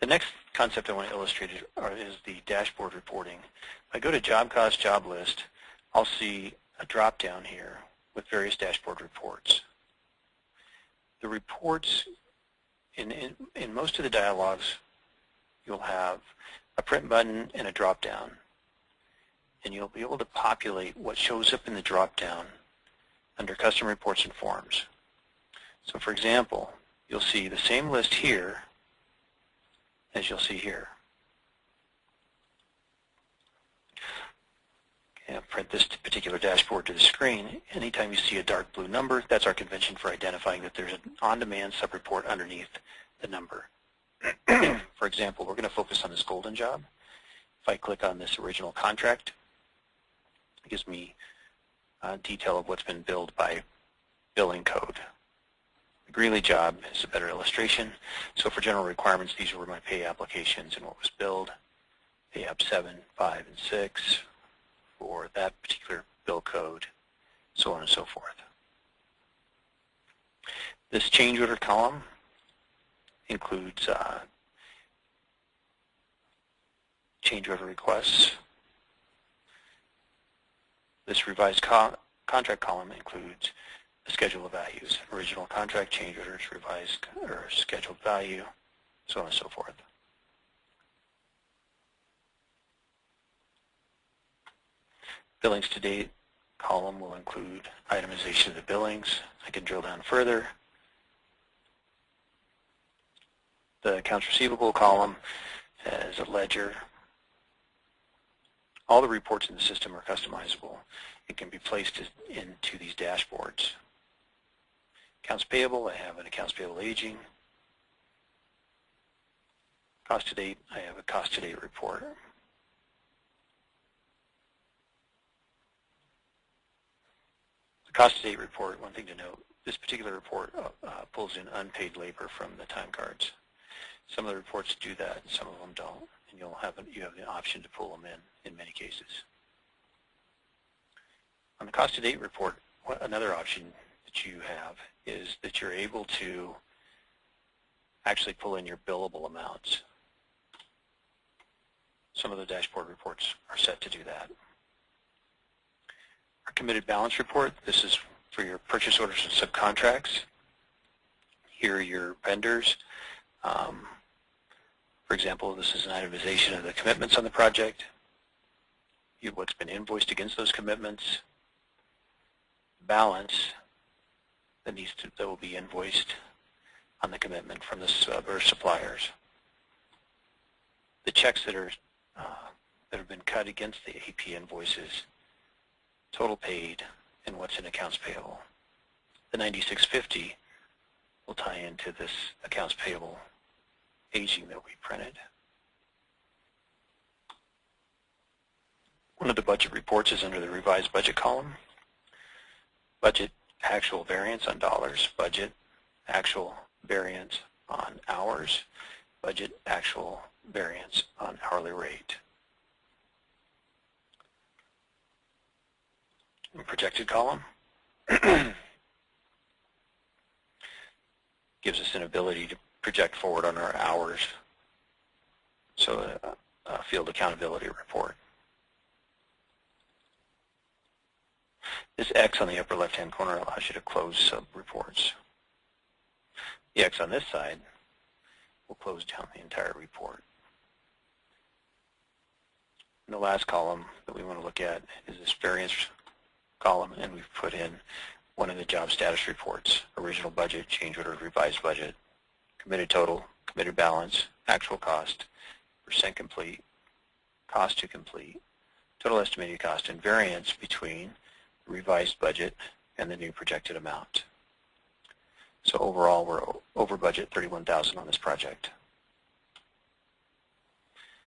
The next concept I want to illustrate is the dashboard reporting. If I go to job cost, job list, I'll see a drop down here with various dashboard reports. The reports, in most of the dialogues, you'll have a print button and a drop down. And you'll be able to populate what shows up in the drop down under custom reports and forms. So for example, you'll see the same list here as you'll see here. Okay, I'll print this particular dashboard to the screen. Anytime you see a dark blue number, that's our convention for identifying that there's an on-demand subreport underneath the number. For example, we're going to focus on this golden job. If I click on this original contract, it gives me detail of what's been billed by billing code. The Greeley job is a better illustration. So for general requirements, these were my pay applications and what was billed. Pay app 7, 5, and 6 for that particular bill code, so on and so forth. This change order column includes change order requests. This revised contract column includes a schedule of values, original contract, change orders, revised or scheduled value, so on and so forth. Billings to date column will include itemization of the billings. I can drill down further. The accounts receivable column has a ledger. All the reports in the system are customizable and can be placed into these dashboards. Accounts payable, I have an accounts payable aging. Cost to date, I have a cost to date report. The cost to date report, one thing to note, this particular report pulls in unpaid labor from the time cards. Some of the reports do that, and some of them don't, and you have the option to pull them in many cases. On the cost to date report, another option that you have is that you're able to actually pull in your billable amounts. Some of the dashboard reports are set to do that. Our committed balance report, this is for your purchase orders and subcontracts. Here are your vendors. For example, this is an itemization of the commitments on the project, what's been invoiced against those commitments, balance that will be invoiced on the commitment from the sub or suppliers, the checks that have been cut against the AP invoices, total paid, and what's in accounts payable. The 9650 will tie into this accounts payable aging that we printed. One of the budget reports is under the revised budget column. Budget actual variance on dollars, budget actual variance on hours, budget actual variance on hourly rate. And projected column gives us an ability to project forward on our hours, so a field accountability report. This X on the upper left-hand corner allows you to close sub-reports. The X on this side will close down the entire report. And the last column that we want to look at is this variance column, and we've put in one of the job status reports: original budget, change order, revised budget, committed total, committed balance, actual cost, percent complete, cost to complete, total estimated cost, and variance between the revised budget and the new projected amount. So overall, we're over budget $31,000 on this project.